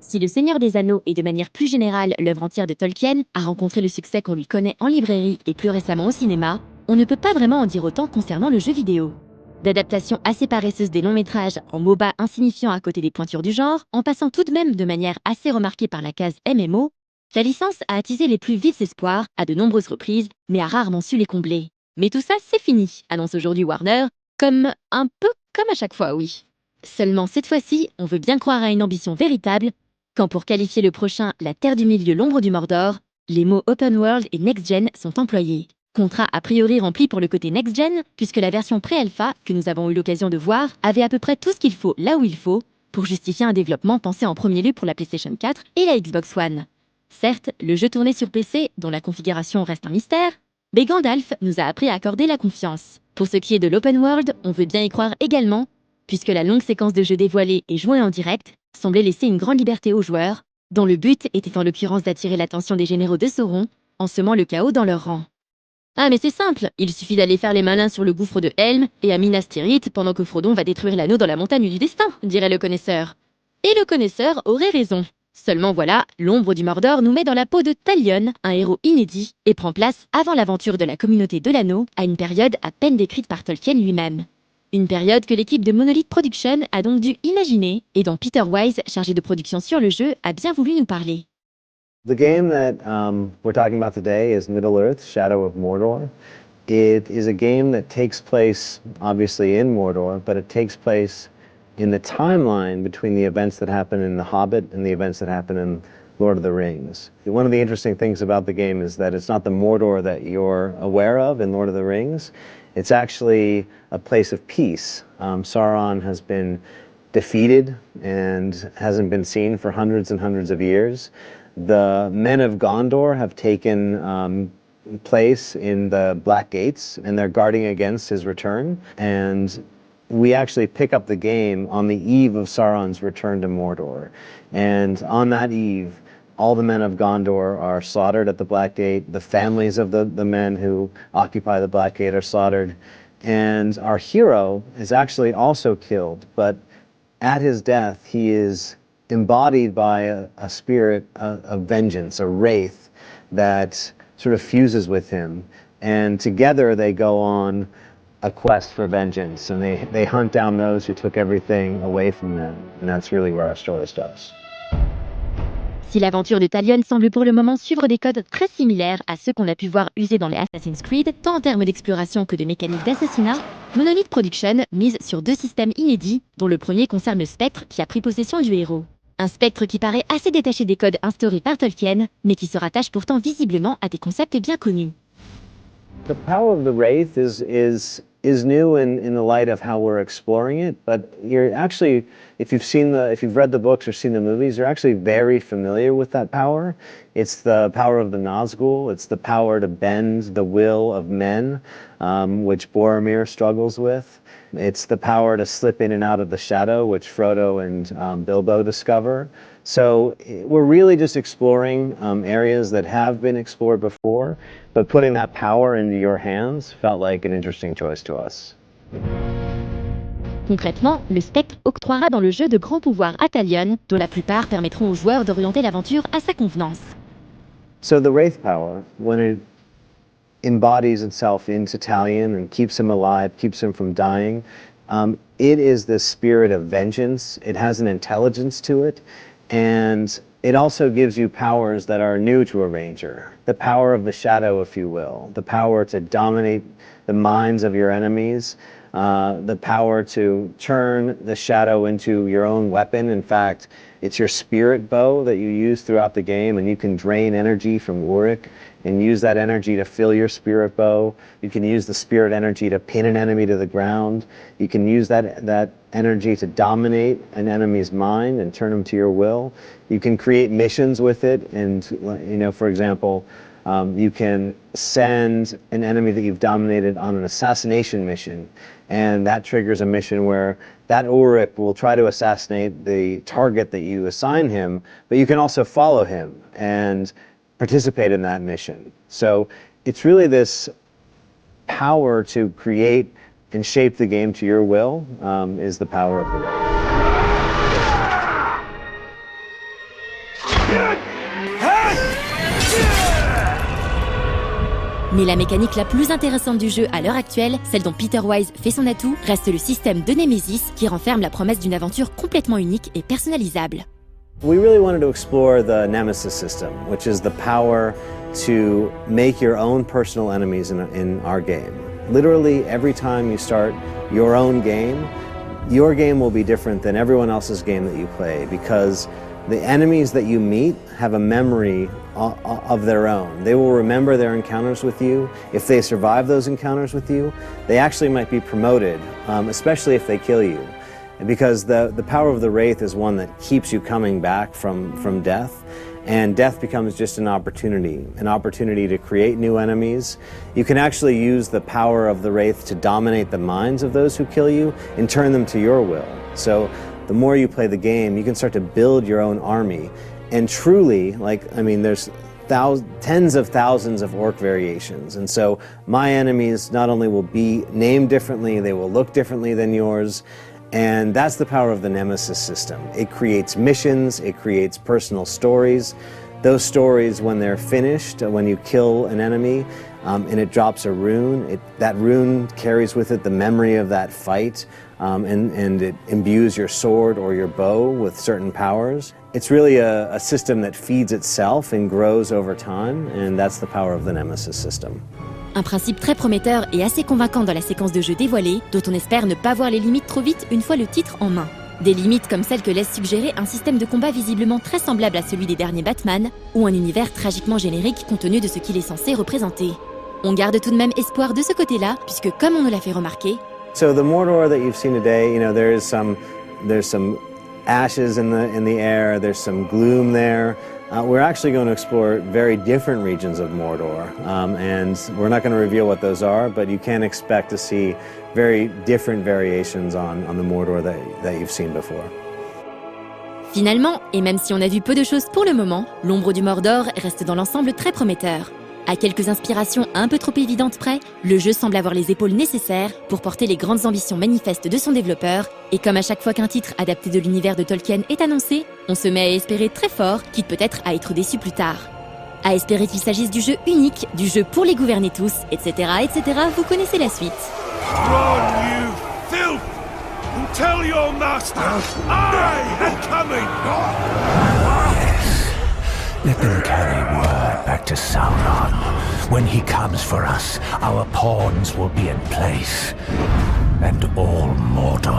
Si Le Seigneur des Anneaux et de manière plus générale l'œuvre entière de Tolkien a rencontré le succès qu'on lui connaît en librairie et plus récemment au cinéma, on ne peut pas vraiment en dire autant concernant le jeu vidéo. D'adaptation assez paresseuse des longs métrages en MOBA insignifiant à côté des pointures du genre, en passant tout de même de manière assez remarquée par la case MMO, la licence a attisé les plus vifs espoirs à de nombreuses reprises, mais a rarement su les combler. Mais tout ça, c'est fini, annonce aujourd'hui Warner, un peu comme à chaque fois, oui. Seulement cette fois-ci, on veut bien croire à une ambition véritable, quand pour qualifier le prochain La Terre du Milieu, l'ombre du Mordor, les mots open world et next-gen sont employés. Contrat a priori rempli pour le côté next-gen, puisque la version pré-alpha, que nous avons eu l'occasion de voir, avait à peu près tout ce qu'il faut là où il faut, pour justifier un développement pensé en premier lieu pour la PlayStation 4 et la Xbox One. Certes, le jeu tournait sur PC, dont la configuration reste un mystère, mais Gandalf nous a appris à accorder la confiance. Pour ce qui est de l'open world, on veut bien y croire également, puisque la longue séquence de jeux dévoilés et joués en direct semblait laisser une grande liberté aux joueurs, dont le but était en l'occurrence d'attirer l'attention des généraux de Sauron, en semant le chaos dans leurs rangs. Ah mais c'est simple, il suffit d'aller faire les malins sur le gouffre de Helm et à Minas Tirith pendant que Frodon va détruire l'anneau dans la montagne du destin, dirait le connaisseur. Et le connaisseur aurait raison. Seulement voilà, l'ombre du Mordor nous met dans la peau de Talion, un héros inédit, et prend place avant l'aventure de la communauté de l'anneau, à une période à peine décrite par Tolkien lui-même. Une période que l'équipe de Nolife Reportages a donc dû imaginer, et dont Peter Wise, chargé de production sur le jeu, a bien voulu nous parler. The game that we're talking about today is Middle-earth, Shadow of Mordor. It is a game that takes place, obviously, in Mordor, but it takes place in the timeline between the events that happen in The Hobbit and the events that happen in Lord of the Rings. One of the interesting things about the game is that it's not the Mordor that you're aware of in Lord of the Rings. It's actually a place of peace. Sauron has been defeated and hasn't been seen for hundreds and hundreds of years. The men of Gondor have taken place in the Black Gates, and they're guarding against his return. And we actually pick up the game on the eve of Sauron's return to Mordor. And on that eve, all the men of Gondor are slaughtered at the Black Gate. The families of the men who occupy the Black Gate are slaughtered. And our hero is actually also killed, but at his death, he is embodied by a spirit of vengeance, a wraith that sort of fuses with him. And together they go on a quest for vengeance, and they hunt down those who took everything away from them. And that's really where our story starts. Si l'aventure de Talion semble pour le moment suivre des codes très similaires à ceux qu'on a pu voir usés dans les Assassin's Creed, tant en termes d'exploration que de mécaniques d'assassinat, Nolife Reportages mise sur deux systèmes inédits, dont le premier concerne le spectre qui a pris possession du héros. Un spectre qui paraît assez détaché des codes instaurés par Tolkien, mais qui se rattache pourtant visiblement à des concepts bien connus. The power of the Wraith is new in the light of how we're exploring it, but you're actually, if you've read the books or seen the movies, you're actually very familiar with that power. It's the power of the Nazgul. It's the power to bend the will of men, which Boromir struggles with. It's the power to slip in and out of the shadow, which Frodo and Bilbo discover. So we're really just exploring areas that have been explored before, but putting that power into your hands felt like an interesting choice to us. Concrètement, le spectre octroiera dans le jeu de grands pouvoirs à Talion, dont la plupart permettront aux joueurs d'orienter l'aventure à sa convenance. So the Wraith power, when it embodies itself into Talion and keeps him alive, keeps him from dying, it is the spirit of vengeance. It has an intelligence to it. And it also gives you powers that are new to a ranger. The power of the shadow, if you will. The power to dominate the minds of your enemies. The power to turn the shadow into your own weapon. In fact, it's your spirit bow that you use throughout the game, and you can drain energy from Uruk and use that energy to fill your spirit bow. You can use the spirit energy to pin an enemy to the ground. You can use that energy to dominate an enemy's mind and turn them to your will. You can create missions with it, and for example, you can send an enemy that you've dominated on an assassination mission, and that triggers a mission where that Uruk will try to assassinate the target that you assign him, but you can also follow him and participate in that mission. So it's really this power to create and shape the game to your will is the power of the Wraith. Mais la mécanique la plus intéressante du jeu à l'heure actuelle, celle dont Peter Wise fait son atout, reste le système de Nemesis qui renferme la promesse d'une aventure complètement unique et personnalisable. We really wanted to explore the Nemesis system, which is the power to make your own personal enemies in our game. Literally, every time you start your own game will be different than everyone else's game that you play because the enemies that you meet have a memory of their own. They will remember their encounters with you. If they survive those encounters with you, they actually might be promoted, especially if they kill you. Because the power of the Wraith is one that keeps you coming back from death. And death becomes just an opportunity to create new enemies. You can actually use the power of the Wraith to dominate the minds of those who kill you and turn them to your will. So the more you play the game, you can start to build your own army. And truly, there's tens of thousands of orc variations. And so my enemies not only will be named differently, they will look differently than yours. And that's the power of the Nemesis system. It creates missions, it creates personal stories. Those stories, when they're finished, when you kill an enemy, and it drops a rune, that rune carries with it the memory of that fight, and it imbues your sword or your bow with certain powers. It's really a system that feeds itself and grows over time, and that's the power of the Nemesis system. Un principe très prometteur et assez convaincant dans la séquence de jeu dévoilée, dont on espère ne pas voir les limites trop vite une fois le titre en main. Des limites comme celles que laisse suggérer un système de combat visiblement très semblable à celui des derniers Batman, ou un univers tragiquement générique compte tenu de ce qu'il est censé représenter. On garde tout de même espoir de ce côté-là, puisque comme on nous l'a fait remarquer... So the Mordor that you've seen today, there's some ashes in the air, there's some gloom there. We're actually going to explore very different regions of Mordor, and we're not going to reveal what those are, but you can expect to see very different variations on the Mordor that you've seen before. Finalement, et même si on a vu peu de choses pour le moment, l'ombre du Mordor reste dans l'ensemble très prometteur. À quelques inspirations un peu trop évidentes près, le jeu semble avoir les épaules nécessaires pour porter les grandes ambitions manifestes de son développeur, et comme à chaque fois qu'un titre adapté de l'univers de Tolkien est annoncé, on se met à espérer très fort, quitte peut-être à être déçu plus tard. À espérer qu'il s'agisse du jeu unique, du jeu pour les gouverner tous, etc., vous connaissez la suite. Run, you filth! And tell your master, I am coming! Let them carry word back to Sauron. When he comes for us, our pawns will be in place, and all Mordor